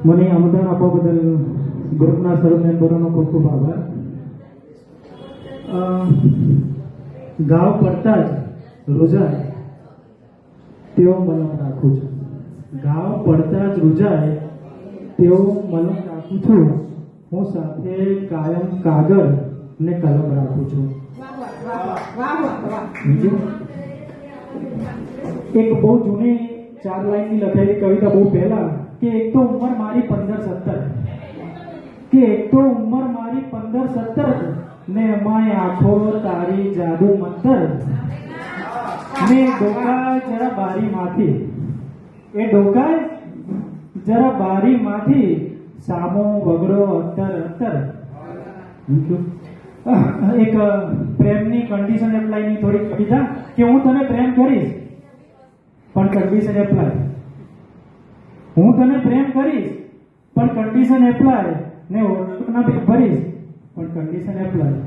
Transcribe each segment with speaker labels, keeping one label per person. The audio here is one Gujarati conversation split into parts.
Speaker 1: મને આમંત્રણ આપવા બદલ ગ્રુપના સર્વ મેમ્બરોનો ખૂબ ખૂબ આભાર. ગાવ પડતા જ રૂજાય તેવો મલમ રાખું છું. ગાવ પડતા જ રૂજાય તેવો મલમ રાખું છું. હું સાથે કાયમ કાગળ ને કલમ રાખું છું. એક બહુ જૂની 4 લાઈનની લખેલી કવિતા બહુ પહેલા કે એક તો ઉંમર મારી 15-17 કે એક તો ઉંમર મારી 15-17 ને એમાંય આંખો તારી જાદુ મંતર ને ડોકા જરા બારીમાંથી એ ડોકા જરા બારીમાંથી સામો વગડો અંતર એક પ્રેમની કન્ડિશન એપ્લાયની થોડી કવિતા કે હું તને પ્રેમ કરીશ પણ કન્ડિશન એપ્લાય. હું તને પ્રેમ કરીશ પણ કન્ડિશન એપ્લાય ને ઓળખના બી ભરીશ પણ કન્ડિશન એપ્લાય.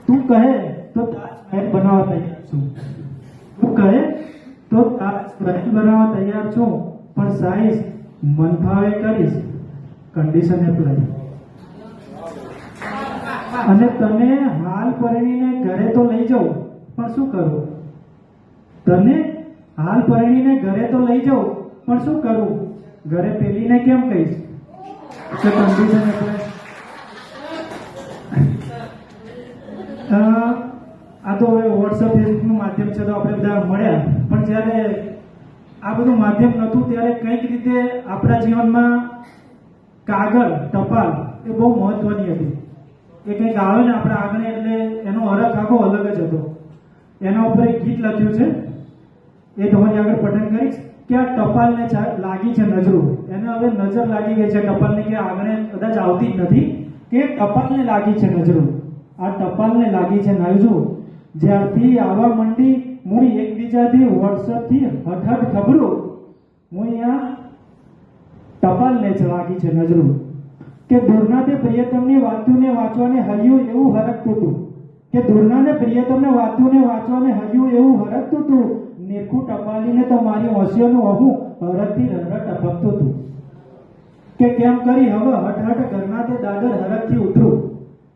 Speaker 1: તું કહે તો તાજમહેલ બનાવવા તૈયાર છું. તું કહે તો તાજમહેલ બનાવવા તૈયાર છું પણ સાઈઝ મન ભાવે કરીશ કન્ડિશન એપ્લાય. અને તને હાલ પરણીને ઘરે તો લઈ જાઉં પણ શું કરું? તને હાલ પરણીને ઘરે તો લઈ જાઉં પણ શું કરું? ઘરે પેલીને કેમ કહીશ કે કન્ડિશન એપ્લાય. આ તો હવે વોટ્સઅપ ફેસબુકનું માધ્યમ છે તો આપણે બધા મળ્યા, પણ જ્યારે આ બધું માધ્યમ નહોતું ત્યારે કંઈક રીતે આપણા જીવનમાં કાગળ ટપાલ એ બહુ મહત્વની હતી. એ કંઈક આવે ને આપણે આગળ એટલે એનો અરખ આખો અલગ જ હતો. એના ઉપર એક ગીત લખ્યું છે એ તમારી આગળ પઠન કરીશ કે આ ટપાલને લાગી છે નજરો. એને હવે નજર લાગી ગઈ છે ટપાલની કે આગળ કદાચ આવતી જ નથી કે ટપાલને લાગી છે નજરો. આ ટપાલને લાગી છે નજરો જ્યારથી આવા મંડી મૂળી એકબીજાથી વોટ્સઅપથી હઠ ખબરો હું અહીંયા ટપાલને જ લાગી છે નજરો. કે દૂરના તે પ્રિયતમની વાતોને વાંચવાને હૈયું એવું હરકતું હતું. કે દૂરના ને પ્રિયતમને વાતોને વાંચવાને હૈયું એવું હરકતું હતું. નિરખું ટપાલીને તો મારી ઓશિયાનું અહું હરકથી રરટ ટપકતું હતું. કે કેમ કરી હવે હઠ ઘરના તે દાદર હરકથી ઉતરું.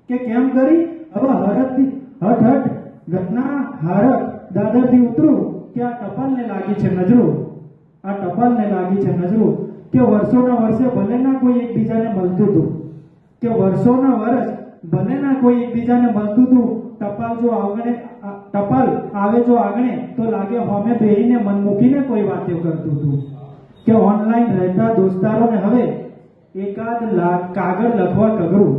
Speaker 1: કે કેમ કરી હવે હરકથી હઠ ઘરના હરક દાદરથી ઉતરું. કે આ ટપાલને લાગી છે નજરો. આ ટપાલને લાગી છે નજરો. કે વર્ષોના વર્ષે ભલે ના કોઈ એકબીજાને મળતું હતું. કે વર્ષોના વર્ષ ભલે ના કોઈ એકબીજાને મળતું હતું. ટપાલ આવે જો આગણે તો લાગે હોમે બેહીને મન મૂકીને કોઈ વાતો કરતું હતું. કે ઓનલાઈન રહેતા દોસ્તારોને હવે એકાદ કાગળ લખવા કગરું.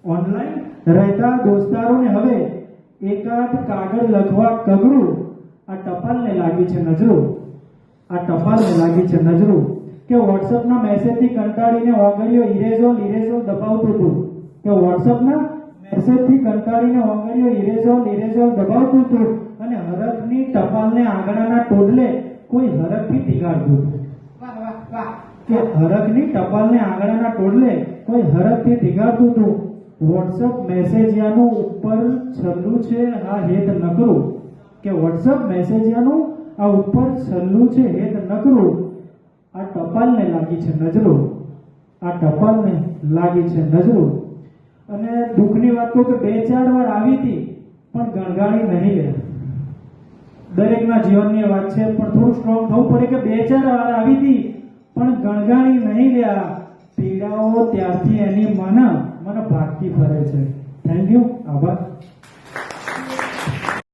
Speaker 1: ઓનલાઈન રહેતા દોસ્તારોને હવે એકાદ કાગળ લખવા કગરું. આ ટપાલને લાગી છે નજરો. આ ટપાલને લાગી છે નજરો. કે વોટ્સઅપના મેસેજથી કંટાળીને ઓગળીઓ ઇરેઝોલ દબાવતું હતું. કે વોટ્સઅપના મેસેજથી કંટાળીને ઓગળીઓ ઇરેઝોલ દબાવતું હતું. અને હરખની ટપાલને આંગણાના ટોડલે કોઈ હરખથી ટીગાડતું હતું. કે હરખની ટપાલને આંગણાના ટોડલે કોઈ હરખથી ટીગાડતું હતું. વોટ્સઅપ મેસેજિયાનું ઉપર છલ્લું છે આ હેત નકરું. કે વોટ્સઅપ મેસેજિયાનું આ ઉપર છલ્લું છે હેત નકરું. આ ટપાલને લાગી છે નજરો. આ ટપાલને લાગી છે નજરો. અને દુઃખની વાત કહું કે 2-4 વાર આવી હતી પણ ગણગાણી નહીં લે. દરેકના જીવનની વાત છે પણ થોડું સ્ટ્રોંગ થવું પડે કે 2-4 વાર આવી હતી પણ ગણગાણી નહીં લ્યા. પીડાઓ ત્યારથી એની મને ભાગતી ફરે છે. Thank you. આભાર.